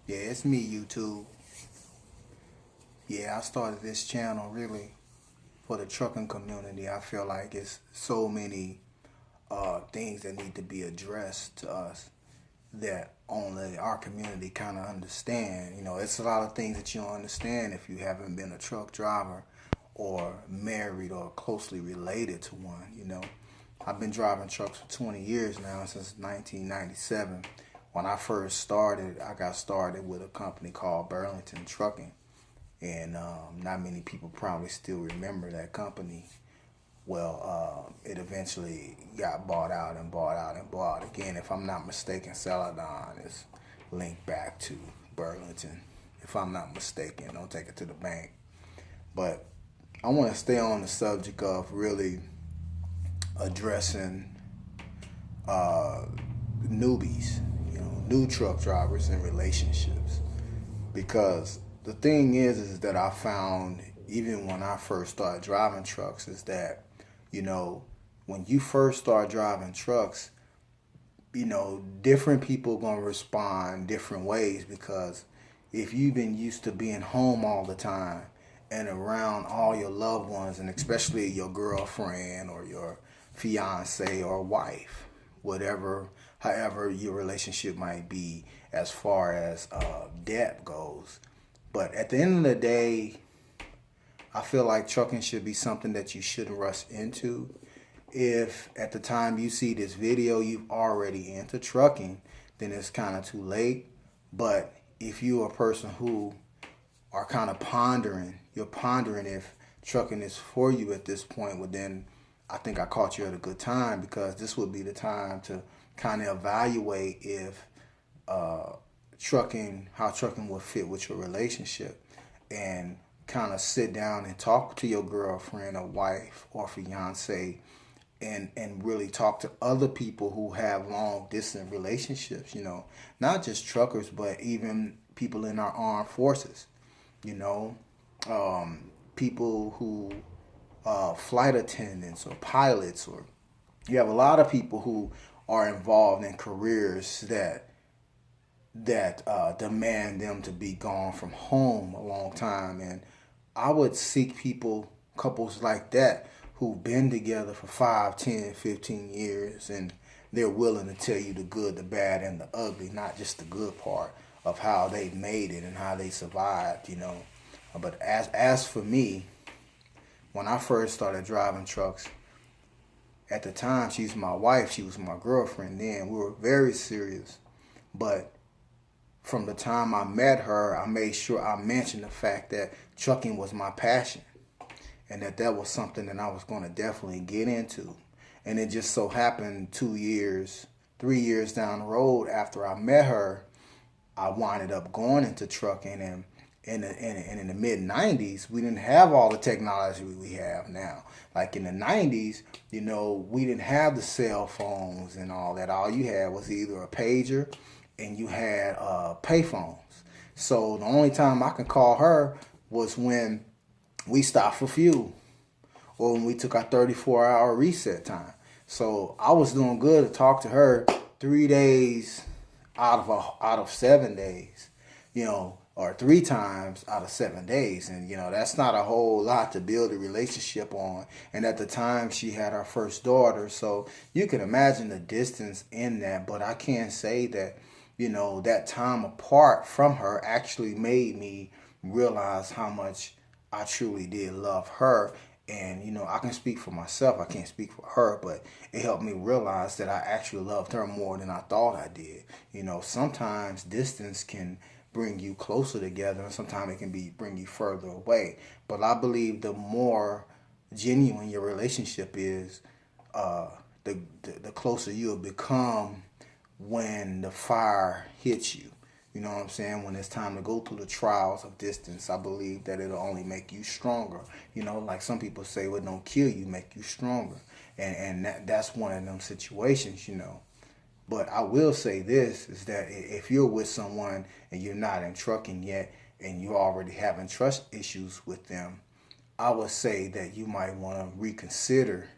Yeah, it's me, YouTube. Yeah, I started this channel really for the trucking community. I feel like it's so many things that need to be addressed to us that only our community kind of understand. It's a lot of things that you don't understand if you haven't been a truck driver or married or closely related to one. I've been driving trucks for 20 years now, since 1997. When I first started, I got started with a company called Burlington Trucking. And not many people probably still remember that company. Well, it eventually got bought out and bought out and bought again. If I'm not mistaken, Celadon is linked back to Burlington. If I'm not mistaken, don't take it to the bank. But I want to stay on the subject of really addressing uh, newbies, new truck drivers and relationships. Because the thing is that I found even when I first started driving trucks is that, you know, when you first start driving trucks, different people gonna respond different ways because if you've been used to being home all the time and around all your loved ones and especially your girlfriend or your fiance or wife, whatever, however your relationship might be as far as debt goes. But at the end of the day, I feel like trucking should be something that you shouldn't rush into. If at the time you see this video you've already into trucking, then it's kind of too late. But if you're a person who are kind of you're pondering if trucking is for you at this point, well then I think I caught you at a good time because this would be the time to kind of evaluate if uh, how trucking will fit with your relationship and kind of sit down and talk to your girlfriend or wife or fiance and really talk to other people who have long distance relationships, not just truckers, but even people in our armed forces, you know, people who, flight attendants or pilots, or you have a lot of people who are involved in careers that demand them to be gone from home a long time. And I would seek couples like that who've been together for 5, 10, 15 years and they're willing to tell you the good, the bad, and the ugly, not just the good part of how they made it and how they survived. But as for me, when I first started driving trucks, at the time she's my wife, she was my girlfriend then. We were very serious. But from the time I met her, I made sure I mentioned the fact that trucking was my passion and that was something that I was going to definitely get into. And it just so happened 2 years, 3 years down the road after I met her, I winded up going into trucking. And in the mid 90s, we didn't have all the technology we have now. Like in the 90s, we didn't have the cell phones and all that. All you had was either a pager and you had payphones. So the only time I could call her was when we stopped for fuel or when we took our 34-hour reset time. So I was doing good to talk to her 3 days out of 7 days, or 3 times out of 7 days. And, that's not a whole lot to build a relationship on. And at the time, she had her first daughter. So you can imagine the distance in that. But I can't say that, that time apart from her actually made me realize how much I truly did love her. And, I can speak for myself. I can't speak for her, but it helped me realize that I actually loved her more than I thought I did. Sometimes distance can bring you closer together and sometimes it can bring you further away. But I believe the more genuine your relationship is, the closer you'll become when the fire hits you. You know what I'm saying? When it's time to go through the trials of distance, I believe that it'll only make you stronger. Like some people say, well, don't kill you, make you stronger. And that's one of them situations. But I will say this, is that if you're with someone and you're not in trucking yet and you're already having trust issues with them, I would say that you might want to reconsider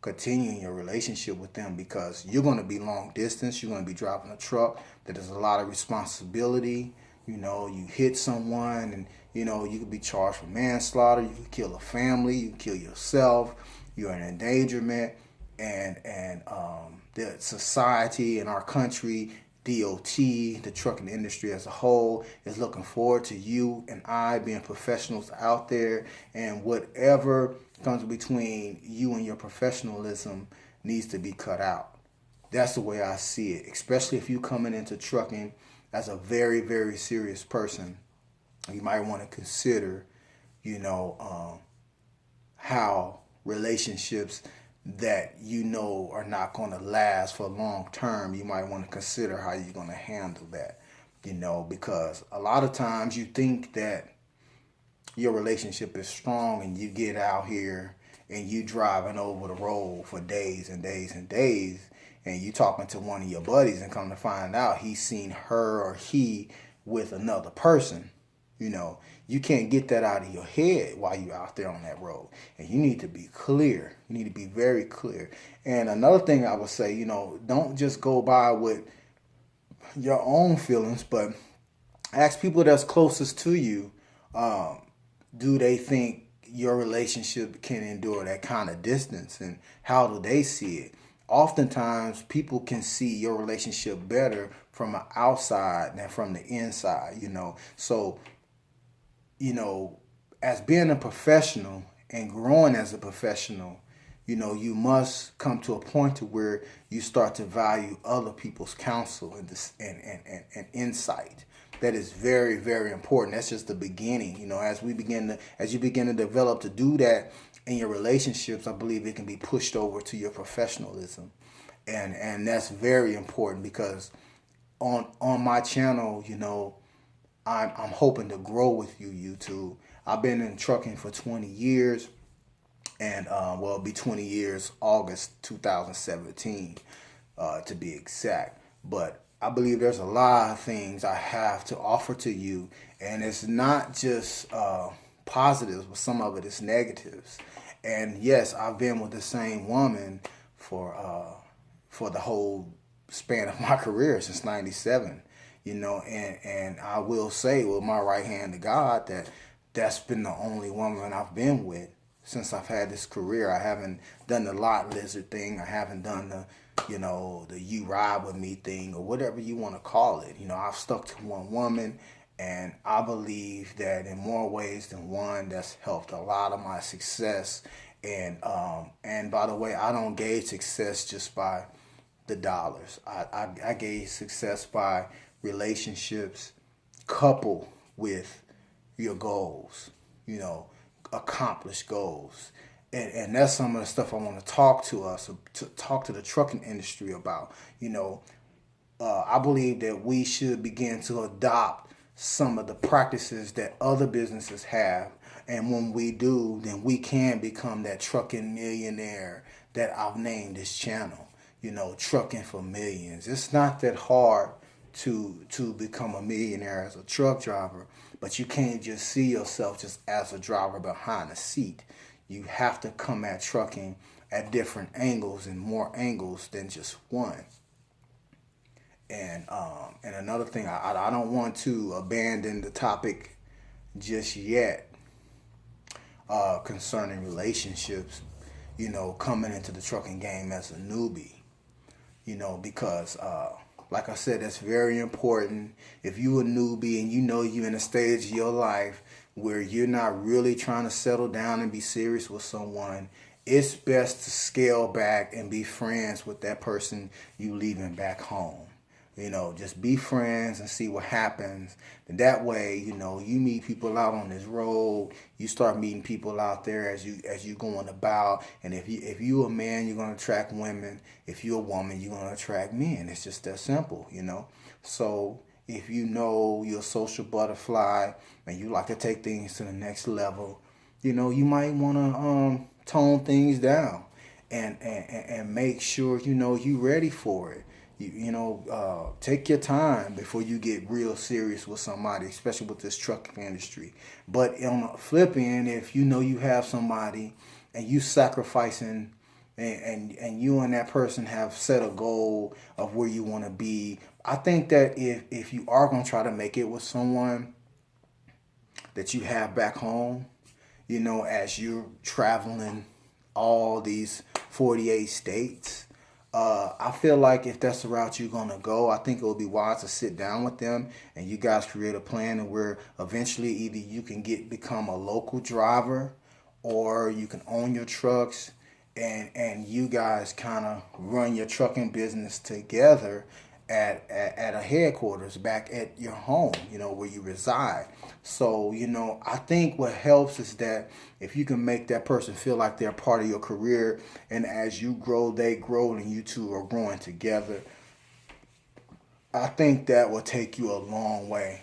continuing your relationship with them, because you're going to be long distance. You're going to be driving a truck that is a lot of responsibility. You hit someone, and you could be charged for manslaughter. You could kill a family. You kill yourself. You're an endangerment, and the society and our country, DOT, the trucking industry as a whole, is looking forward to you and I being professionals out there, and whatever comes between you and your professionalism needs to be cut out. That's the way I see it, especially if you coming into trucking as a very, very serious person. You might want to consider, how relationships that are not going to last for long term, you might want to consider how you're going to handle that, because a lot of times you think that your relationship is strong, and you get out here and you driving over the road for days and days and days, and you talking to one of your buddies, and come to find out he's seen her or he with another person. You can't get that out of your head while you're out there on that road. And you need to be clear. You need to be very clear. And another thing I would say, don't just go by with your own feelings, but ask people that's closest to you, do they think your relationship can endure that kind of distance, and how do they see it? Oftentimes, people can see your relationship better from the outside than from the inside, So, as being a professional and growing as a professional, you must come to a point to where you start to value other people's counsel and insight. That is very, very important. That's just the beginning. As you begin to develop to do that in your relationships, I believe it can be pushed over to your professionalism. And that's very important, because on my channel, I'm hoping to grow with you, YouTube. I've been in trucking for 20 years, and it'll be 20 years August 2017, to be exact. But I believe there's a lot of things I have to offer to you, and it's not just positives, but some of it is negatives. And yes, I've been with the same woman for the whole span of my career since '97. And I will say with my right hand to God that that's been the only woman I've been with since I've had this career. I haven't done the lot lizard thing. I haven't done the you ride with me thing, or whatever you want to call it. I've stuck to one woman, and I believe that in more ways than one, that's helped a lot of my success. And by the way, I don't gauge success just by the dollars. I gauge success by relationships coupled with your goals, accomplished goals. And that's some of the stuff I want to talk to the trucking industry about. I believe that we should begin to adopt some of the practices that other businesses have. And when we do, then we can become that trucking millionaire that I've named this channel. Trucking for millions. It's not that hard to become a millionaire as a truck driver, but you can't just see yourself just as a driver behind the seat. You have to come at trucking at different angles, and more angles than just one. And another thing, I don't want to abandon the topic just yet, concerning relationships, coming into the trucking game as a newbie, because like I said, that's very important. If you a newbie and you're in a stage of your life where you're not really trying to settle down and be serious with someone, it's best to scale back and be friends with that person you leaving back home. Just be friends and see what happens. And that way, you meet people out on this road. You start meeting people out there as you going about. And if you a man, you're gonna attract women. If you're a woman, you're gonna attract men. It's just that simple, So if you're a social butterfly and you like to take things to the next level, you might wanna tone things down and make sure you ready for it. Take your time before you get real serious with somebody, especially with this trucking industry. But on the flip end, if you have somebody and you sacrificing, and you and that person have set a goal of where you want to be. I think that if you are going to try to make it with someone that you have back home, as you're traveling all these 48 states, I feel like if that's the route you're going to go, I think it would be wise to sit down with them and you guys create a plan and where eventually either you can become a local driver or you can own your trucks, and you guys kind of run your trucking business together at a headquarters back at your home, where you reside. So, I think what helps is that if you can make that person feel like they're part of your career, and as you grow, they grow, and you two are growing together, I think that will take you a long way.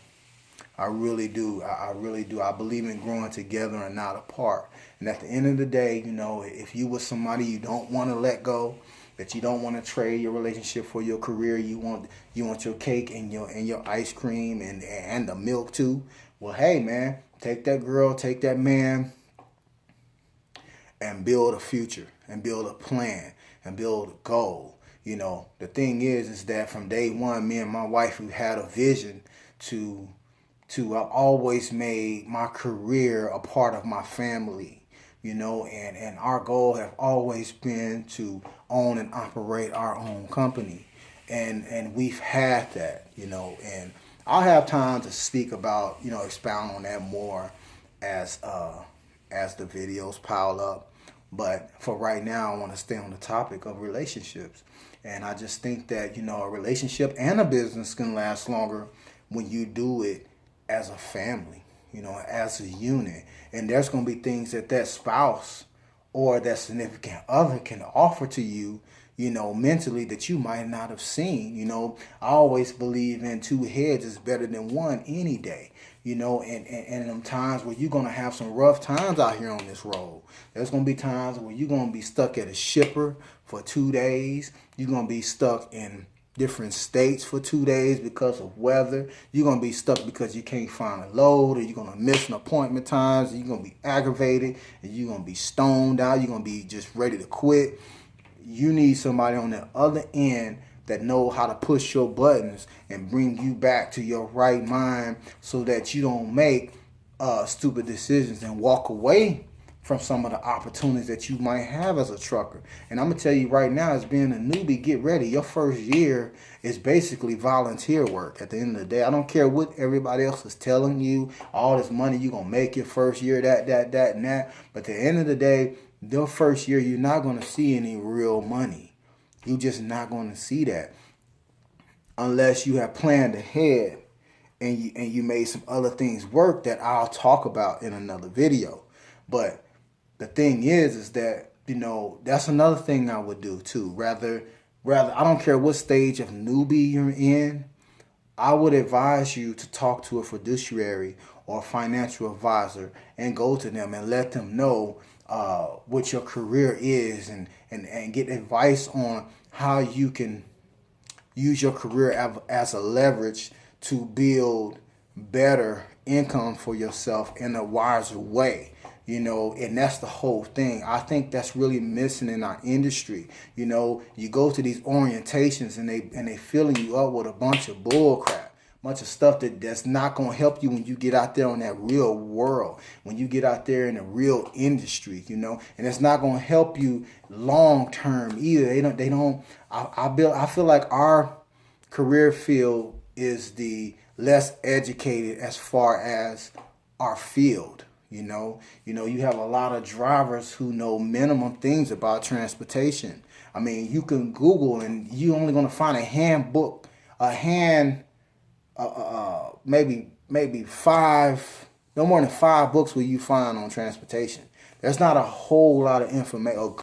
I really do. I really do. I believe in growing together and not apart. And at the end of the day, if you with somebody you don't want to let go, that you don't want to trade your relationship for your career, you want your cake and your ice cream and the milk too. Well, hey man, take that girl, take that man, and build a future and build a plan and build a goal. The thing is that from day one, me and my wife, we had a vision to I've always made my career a part of my family, and our goal have always been to own and operate our own company. And we've had that, and I'll have time to speak about, expound on that more as the videos pile up. But for right now, I want to stay on the topic of relationships. And I just think that, a relationship and a business can last longer when you do it as a family, as a unit. And there's going to be things that spouse or that significant other can offer to you, mentally that you might not have seen. I always believe in two heads is better than one any day. And in them times where you're going to have some rough times out here on this road. There's going to be times where you're going to be stuck at a shipper for 2 days. You're going to be stuck in different states for 2 days because of weather. You're going to be stuck because you can't find a load, or you're going to miss an appointment times, and you're going to be aggravated, and you're going to be stoned out. You're going to be just ready to quit. You need somebody on the other end that know how to push your buttons and bring you back to your right mind so that you don't make stupid decisions and walk away from some of the opportunities that you might have as a trucker. And I'm going to tell you right now, as being a newbie, get ready. Your first year is basically volunteer work at the end of the day. I don't care what everybody else is telling you, all this money you're going to make your first year, that, and that. But at the end of the day, your first year, you're not going to see any real money. You're just not going to see that unless you have planned ahead and you made some other things work that I'll talk about in another video. But the thing is that, that's another thing I would do too. Rather, I don't care what stage of newbie you're in, I would advise you to talk to a fiduciary or a financial advisor and go to them and let them know what your career is and get advice on how you can use your career as a leverage to build better income for yourself in a wiser way. And that's the whole thing. I think that's really missing in our industry. You go to these orientations and they filling you up with a bunch of bull crap, bunch of stuff that's not going to help you when you get out there on that real world, when you get out there in the real industry, and it's not going to help you long term either. They don't. I feel like our career field is the less educated as far as our field. You have a lot of drivers who know minimum things about transportation. I mean, you can Google and you're only going to find a handbook, maybe 5, no more than 5 books will you find on transportation. There's not a whole lot of information,